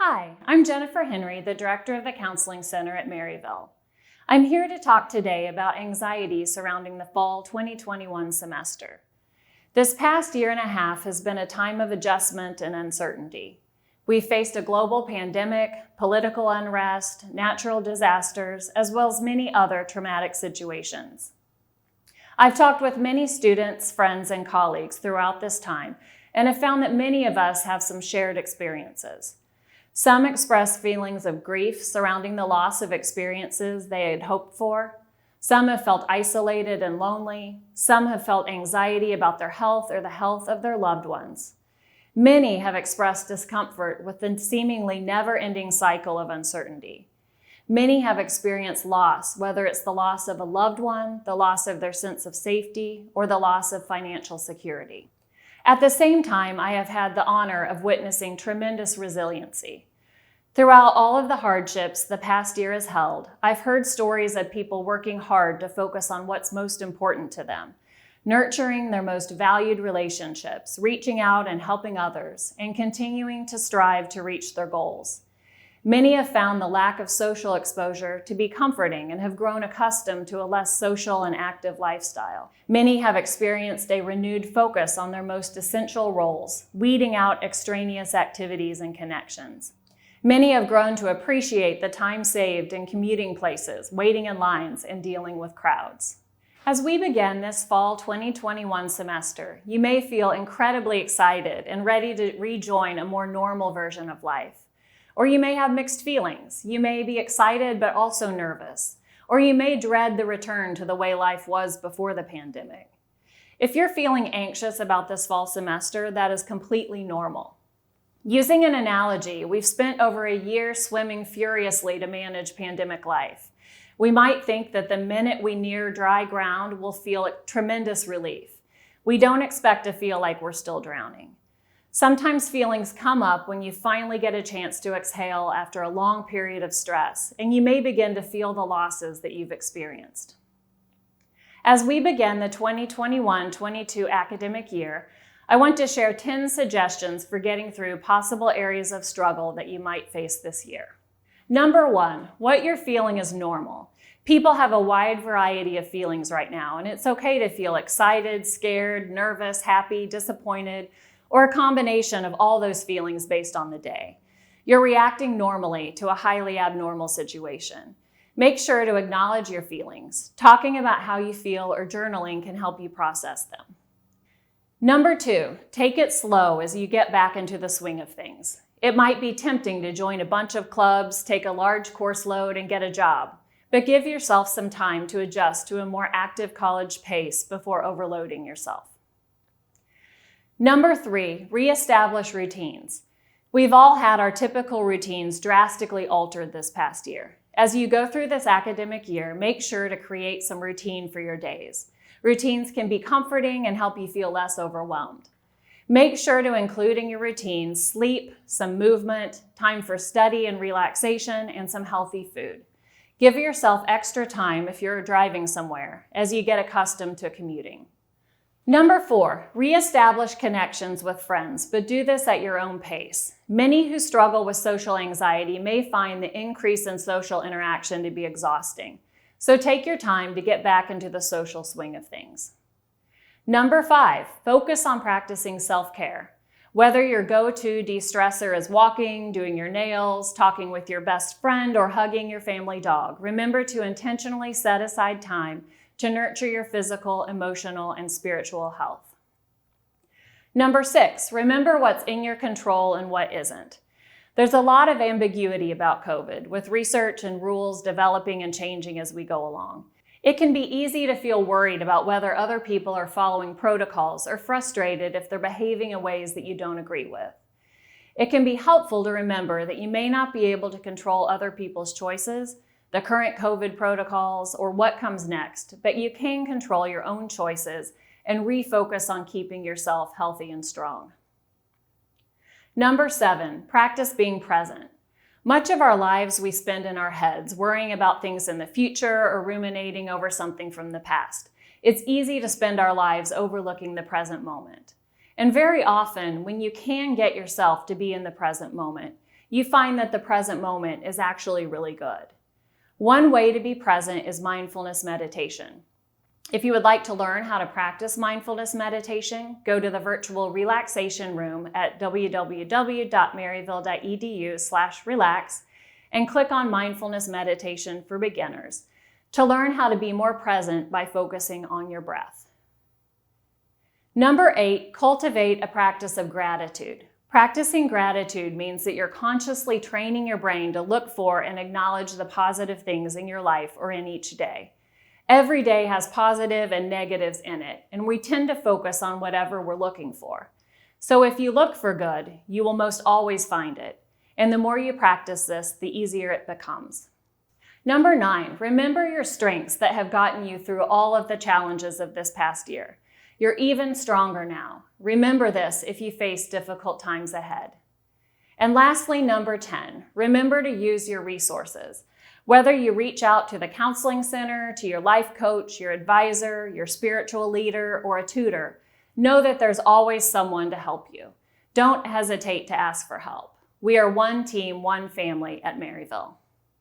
Hi, I'm Jennifer Henry, the Director of the Counseling Center at Maryville. I'm here to talk today about anxiety surrounding the fall 2021 semester. This past year and a half has been a time of adjustment and uncertainty. We've faced a global pandemic, political unrest, natural disasters, as well as many other traumatic situations. I've talked with many students, friends, and colleagues throughout this time and have found that many of us have some shared experiences. Some express feelings of grief surrounding the loss of experiences they had hoped for. Some have felt isolated and lonely. Some have felt anxiety about their health or the health of their loved ones. Many have expressed discomfort with the seemingly never-ending cycle of uncertainty. Many have experienced loss, whether it's the loss of a loved one, the loss of their sense of safety, or the loss of financial security. At the same time, I have had the honor of witnessing tremendous resiliency. Throughout all of the hardships the past year has held, I've heard stories of people working hard to focus on what's most important to them, nurturing their most valued relationships, reaching out and helping others, and continuing to strive to reach their goals. Many have found the lack of social exposure to be comforting and have grown accustomed to a less social and active lifestyle. Many have experienced a renewed focus on their most essential roles, weeding out extraneous activities and connections. Many have grown to appreciate the time saved in commuting places, waiting in lines, and dealing with crowds. As we begin this fall 2021 semester, you may feel incredibly excited and ready to rejoin a more normal version of life. Or you may have mixed feelings. You may be excited but also nervous. Or you may dread the return to the way life was before the pandemic. If you're feeling anxious about this fall semester, that is completely normal. Using an analogy, we've spent over a year swimming furiously to manage pandemic life. We might think that the minute we near dry ground, we'll feel tremendous relief. We don't expect to feel like we're still drowning. Sometimes feelings come up when you finally get a chance to exhale after a long period of stress, and you may begin to feel the losses that you've experienced. As we begin the 2021-22 academic year, I want to share 10 suggestions for getting through possible areas of struggle that you might face this year. Number 1, what you're feeling is normal. People have a wide variety of feelings right now, and it's okay to feel excited, scared, nervous, happy, disappointed, or a combination of all those feelings based on the day. You're reacting normally to a highly abnormal situation. Make sure to acknowledge your feelings. Talking about how you feel or journaling can help you process them. Number 2, take it slow as you get back into the swing of things. It might be tempting to join a bunch of clubs, take a large course load, and get a job, but give yourself some time to adjust to a more active college pace before overloading yourself. Number 3, reestablish routines. We've all had our typical routines drastically altered this past year. As you go through this academic year, make sure to create some routine for your days. Routines can be comforting and help you feel less overwhelmed. Make sure to include in your routine sleep, some movement, time for study and relaxation, and some healthy food. Give yourself extra time if you're driving somewhere as you get accustomed to commuting. Number 4, reestablish connections with friends, but do this at your own pace. Many who struggle with social anxiety may find the increase in social interaction to be exhausting. So take your time to get back into the social swing of things. Number 5, focus on practicing self-care. Whether your go-to de-stressor is walking, doing your nails, talking with your best friend, or hugging your family dog, remember to intentionally set aside time to nurture your physical, emotional, and spiritual health. Number 6, remember what's in your control and what isn't. There's a lot of ambiguity about COVID, with research and rules developing and changing as we go along. It can be easy to feel worried about whether other people are following protocols or frustrated if they're behaving in ways that you don't agree with. It can be helpful to remember that you may not be able to control other people's choices, the current COVID protocols, or what comes next, but you can control your own choices and refocus on keeping yourself healthy and strong. Number 7, practice being present. Much of our lives we spend in our heads, worrying about things in the future or ruminating over something from the past. It's easy to spend our lives overlooking the present moment. And very often, when you can get yourself to be in the present moment, you find that the present moment is actually really good. One way to be present is mindfulness meditation. If you would like to learn how to practice mindfulness meditation, go to the virtual relaxation room at www.maryville.edu/relax and click on Mindfulness Meditation for Beginners to learn how to be more present by focusing on your breath. Number 8, cultivate a practice of gratitude. Practicing gratitude means that you're consciously training your brain to look for and acknowledge the positive things in your life or in each day. Every day has positive and negatives in it, and we tend to focus on whatever we're looking for. So if you look for good, you will most always find it. And the more you practice this, the easier it becomes. Number 9, remember your strengths that have gotten you through all of the challenges of this past year. You're even stronger now. Remember this if you face difficult times ahead. And lastly, number 10, remember to use your resources. Whether you reach out to the counseling center, to your life coach, your advisor, your spiritual leader, or a tutor, know that there's always someone to help you. Don't hesitate to ask for help. We are one team, one family at Maryville.